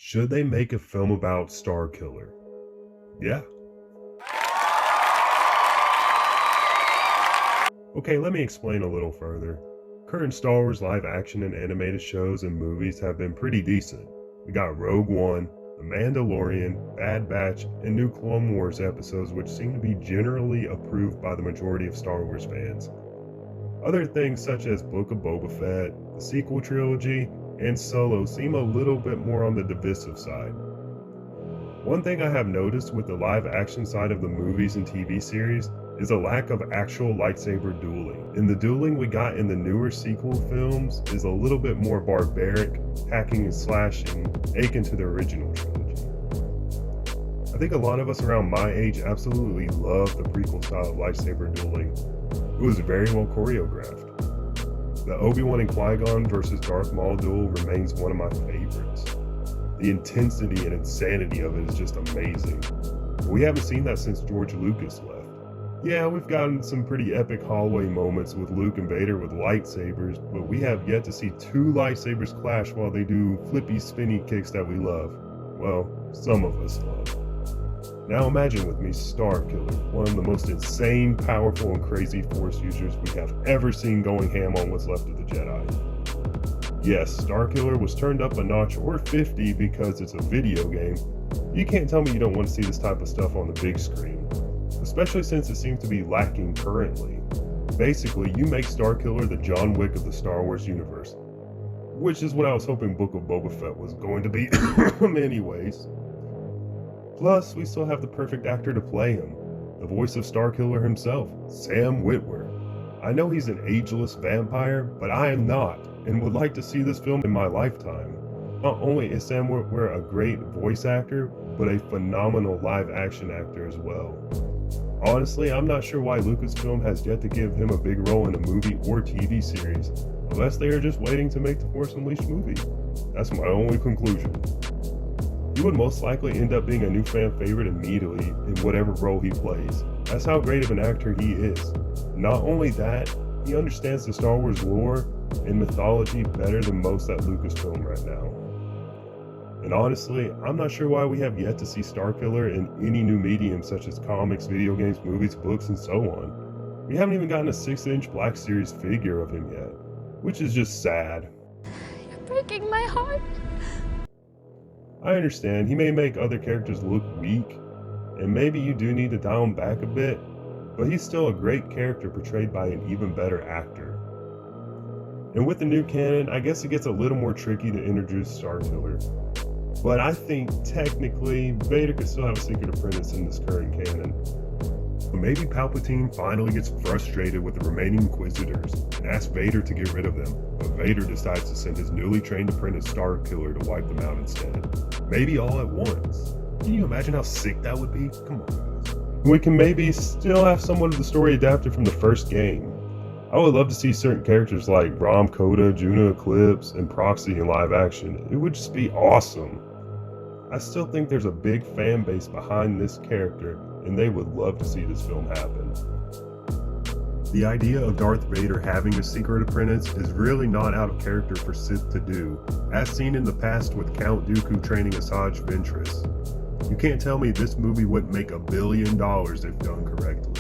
Should they make a film about Starkiller? Yeah. Okay, let me explain a little further. Current Star Wars live action and animated shows and movies have been pretty decent. We got Rogue One, The Mandalorian, Bad Batch, and new Clone Wars episodes which seem to be generally approved by the majority of Star Wars fans. Other things such as Book of Boba Fett, the sequel trilogy, and Solo seem a little bit more on the divisive side. One thing I have noticed with the live action side of the movies and TV series is a lack of actual lightsaber dueling. And the dueling we got in the newer sequel films is a little bit more barbaric, hacking and slashing, akin to the original trilogy. I think a lot of us around my age absolutely love the prequel style of lightsaber dueling. It was very well choreographed. The Obi-Wan and Qui-Gon versus Darth Maul duel remains one of my favorites. The intensity and insanity of it is just amazing. We haven't seen that since George Lucas left. Yeah, we've gotten some pretty epic hallway moments with Luke and Vader with lightsabers, but we have yet to see two lightsabers clash while they do flippy spinny kicks that we love. Well, some of us love. Now imagine with me Starkiller, one of the most insane, powerful, and crazy Force users we have ever seen going ham on what's left of the Jedi. Yes, Starkiller was turned up a notch or 50 because it's a video game. You can't tell me you don't want to see this type of stuff on the big screen, especially since it seems to be lacking currently. Basically, you make Starkiller the John Wick of the Star Wars universe, which is what I was hoping Book of Boba Fett was going to be anyways. Plus, we still have the perfect actor to play him, the voice of Starkiller himself, Sam Witwer. I know he's an ageless vampire, but I am not, and would like to see this film in my lifetime. Not only is Sam Witwer a great voice actor, but a phenomenal live action actor as well. Honestly, I'm not sure why Lucasfilm has yet to give him a big role in a movie or TV series, unless they are just waiting to make the Force Unleashed movie. That's my only conclusion. He would most likely end up being a new fan favorite immediately in whatever role he plays. That's how great of an actor he is. Not only that, he understands the Star Wars lore and mythology better than most at Lucasfilm right now. And honestly, I'm not sure why we have yet to see Starkiller in any new medium such as comics, video games, movies, books, and so on. We haven't even gotten a 6-inch Black Series figure of him yet, which is just sad. You're breaking my heart. I understand, he may make other characters look weak, and maybe you do need to dial him back a bit, but he's still a great character portrayed by an even better actor. And with the new canon, I guess it gets a little more tricky to introduce Starkiller. But I think technically, Vader could still have a secret apprentice in this current canon. But maybe Palpatine finally gets frustrated with the remaining Inquisitors and asks Vader to get rid of them, but Vader decides to send his newly trained apprentice Starkiller to wipe them out instead. Maybe all at once. Can you imagine how sick that would be? Come on, guys. We can maybe still have somewhat of the story adapted from the first game. I would love to see certain characters like Rom Coda, Juno Eclipse, and Proxy in live action. It would just be awesome. I still think there's a big fan base behind this character, and they would love to see this film happen. The idea of Darth Vader having a secret apprentice is really not out of character for Sith to do, as seen in the past with Count Dooku training Asajj Ventress. You can't tell me this movie wouldn't make $1 billion if done correctly.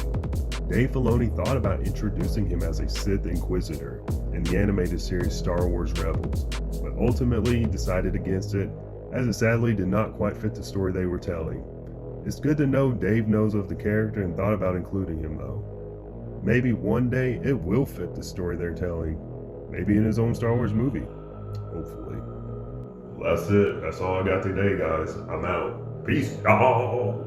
Dave Filoni thought about introducing him as a Sith Inquisitor in the animated series Star Wars Rebels, but ultimately decided against it, as it sadly did not quite fit the story they were telling. It's good to know Dave knows of the character and thought about including him though. Maybe one day it will fit the story they're telling, maybe in his own Star Wars movie, hopefully. Well, that's it, that's all I got today guys, I'm out. Peace, y'all!